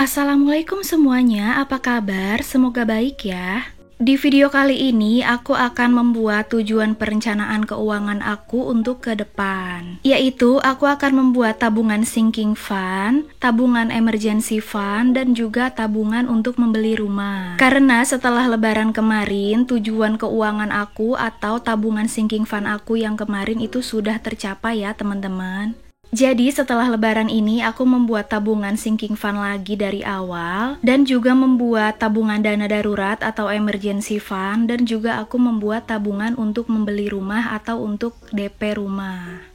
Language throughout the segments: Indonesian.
Assalamualaikum semuanya, apa kabar? Semoga baik ya. Di video kali ini aku akan membuat tujuan perencanaan keuangan aku untuk ke depan. Yaitu aku akan membuat tabungan sinking fund, tabungan emergency fund, dan juga tabungan untuk membeli rumah. Karena setelah lebaran kemarin, tujuan keuangan aku atau tabungan sinking fund aku yang kemarin itu sudah tercapai ya teman-teman. Jadi setelah lebaran ini aku membuat tabungan sinking fund lagi dari awal dan juga membuat tabungan dana darurat atau emergency fund dan juga aku membuat tabungan untuk membeli rumah atau untuk DP rumah.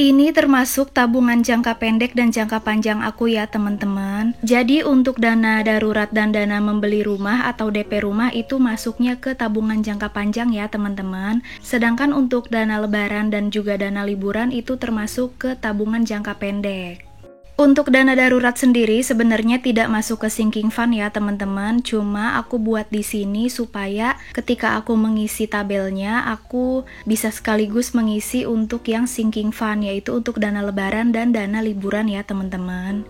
Ini termasuk tabungan jangka pendek dan jangka panjang aku ya teman-teman. Jadi untuk dana darurat dan dana membeli rumah atau DP rumah itu masuknya ke tabungan jangka panjang ya teman-teman. Sedangkan untuk dana lebaran dan juga dana liburan itu termasuk ke tabungan jangka pendek. Untuk dana darurat sendiri sebenarnya tidak masuk ke sinking fund ya teman-teman, cuma aku buat di sini supaya ketika aku mengisi tabelnya aku bisa sekaligus mengisi untuk yang sinking fund, yaitu untuk dana lebaran dan dana liburan ya teman-teman.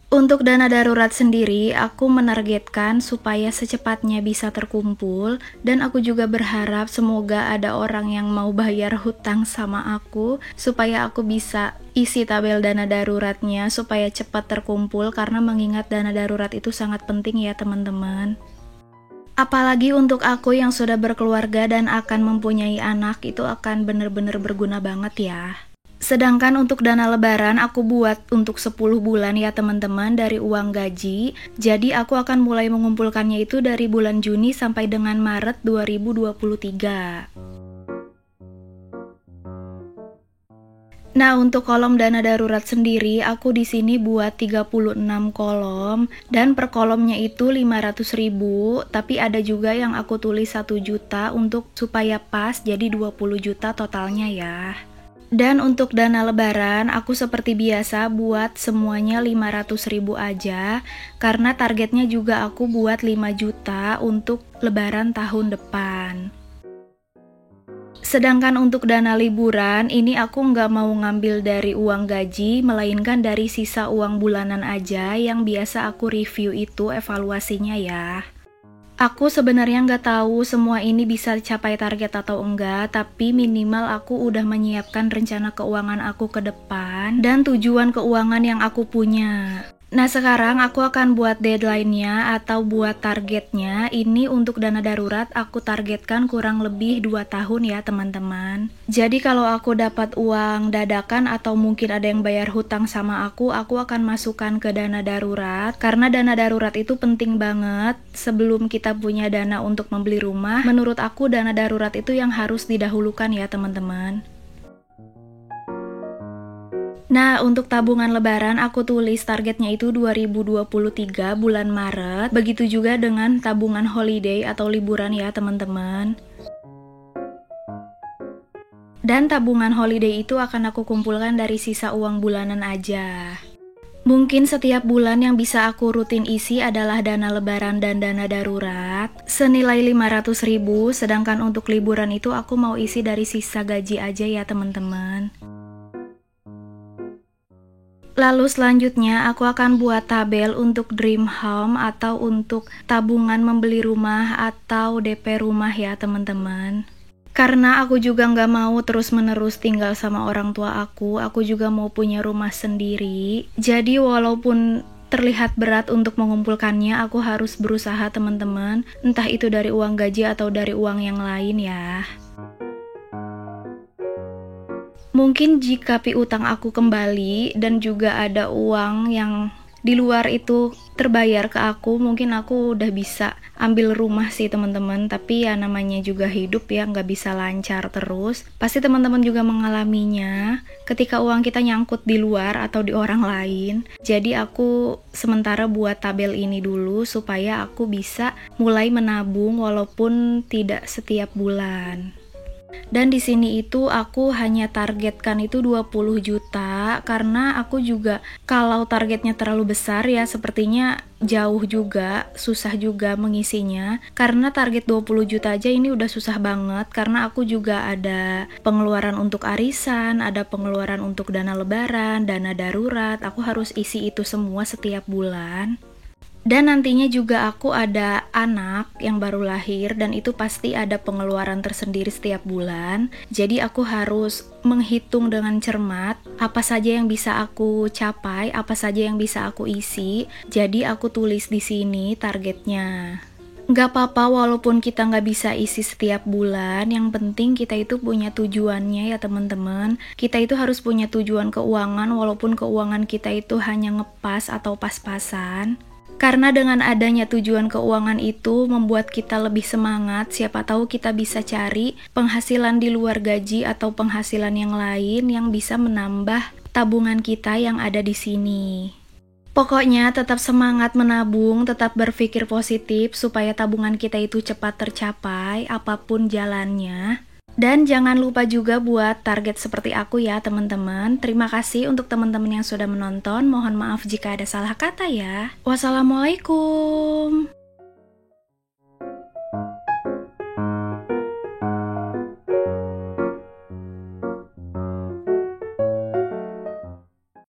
Untuk dana darurat sendiri, aku menargetkan supaya secepatnya bisa terkumpul dan aku juga berharap semoga ada orang yang mau bayar hutang sama aku supaya aku bisa isi tabel dana daruratnya supaya cepat terkumpul karena mengingat dana darurat itu sangat penting ya teman-teman. Apalagi untuk aku yang sudah berkeluarga dan akan mempunyai anak itu akan benar-benar berguna banget ya. Sedangkan untuk dana lebaran aku buat untuk 10 bulan ya teman-teman dari uang gaji. Jadi aku akan mulai mengumpulkannya itu dari bulan Juni sampai dengan Maret 2023. Nah, untuk kolom dana darurat sendiri aku di sini buat 36 kolom dan per kolomnya itu 500.000, tapi ada juga yang aku tulis 1 juta untuk supaya pas jadi 20 juta totalnya ya. Dan untuk dana lebaran, aku seperti biasa buat semuanya 500.000 aja, karena targetnya juga aku buat 5 juta untuk lebaran tahun depan. Sedangkan untuk dana liburan, ini aku nggak mau ngambil dari uang gaji, melainkan dari sisa uang bulanan aja yang biasa aku review itu evaluasinya ya. Aku sebenarnya nggak tahu semua ini bisa capai target atau enggak, tapi minimal aku udah menyiapkan rencana keuangan aku ke depan dan tujuan keuangan yang aku punya. Nah sekarang aku akan buat deadline-nya atau buat targetnya. Ini untuk dana darurat aku targetkan kurang lebih 2 tahun ya teman-teman. Jadi kalau aku dapat uang dadakan atau mungkin ada yang bayar hutang sama aku akan masukkan ke dana darurat. Karena dana darurat itu penting banget. Sebelum kita punya dana untuk membeli rumah, menurut aku dana darurat itu yang harus didahulukan ya teman-teman. Nah, untuk tabungan lebaran aku tulis targetnya itu 2023 bulan Maret. Begitu juga dengan tabungan holiday atau liburan ya teman-teman. Dan tabungan holiday itu akan aku kumpulkan dari sisa uang bulanan aja. Mungkin setiap bulan yang bisa aku rutin isi adalah dana lebaran dan dana darurat senilai 500.000, sedangkan untuk liburan itu aku mau isi dari sisa gaji aja ya teman-teman. Lalu selanjutnya aku akan buat tabel untuk dream home atau untuk tabungan membeli rumah atau DP rumah ya teman-teman. Karena aku juga nggak mau terus-menerus tinggal sama orang tua aku juga mau punya rumah sendiri. Jadi walaupun terlihat berat untuk mengumpulkannya, aku harus berusaha teman-teman. Entah itu dari uang gaji atau dari uang yang lain ya. Mungkin jika piutang aku kembali dan juga ada uang yang di luar itu terbayar ke aku, mungkin aku udah bisa ambil rumah sih teman-teman. Tapi ya namanya juga hidup ya, nggak bisa lancar terus. Pasti teman-teman juga mengalaminya ketika uang kita nyangkut di luar atau di orang lain. Jadi aku sementara buat tabel ini dulu supaya aku bisa mulai menabung walaupun tidak setiap bulan. Dan di sini itu aku hanya targetkan itu 20 juta karena aku juga kalau targetnya terlalu besar ya sepertinya jauh juga, susah juga mengisinya. Karena target 20 juta aja ini udah susah banget karena aku juga ada pengeluaran untuk arisan, ada pengeluaran untuk dana lebaran, dana darurat. Aku harus isi itu semua setiap bulan. Dan nantinya juga aku ada anak yang baru lahir dan itu pasti ada pengeluaran tersendiri setiap bulan. Jadi aku harus menghitung dengan cermat apa saja yang bisa aku capai, apa saja yang bisa aku isi. Jadi aku tulis di sini targetnya. Nggak apa-apa walaupun kita nggak bisa isi setiap bulan, yang penting kita itu punya tujuannya ya teman-teman. Kita itu harus punya tujuan keuangan walaupun keuangan kita itu hanya ngepas atau pas-pasan. Karena dengan adanya tujuan keuangan itu membuat kita lebih semangat, siapa tahu kita bisa cari penghasilan di luar gaji atau penghasilan yang lain yang bisa menambah tabungan kita yang ada di sini. Pokoknya tetap semangat menabung, tetap berpikir positif supaya tabungan kita itu cepat tercapai apapun jalannya. Dan jangan lupa juga buat target seperti aku ya teman-teman. Terima kasih untuk teman-teman yang sudah menonton. Mohon maaf jika ada salah kata ya. Wassalamualaikum.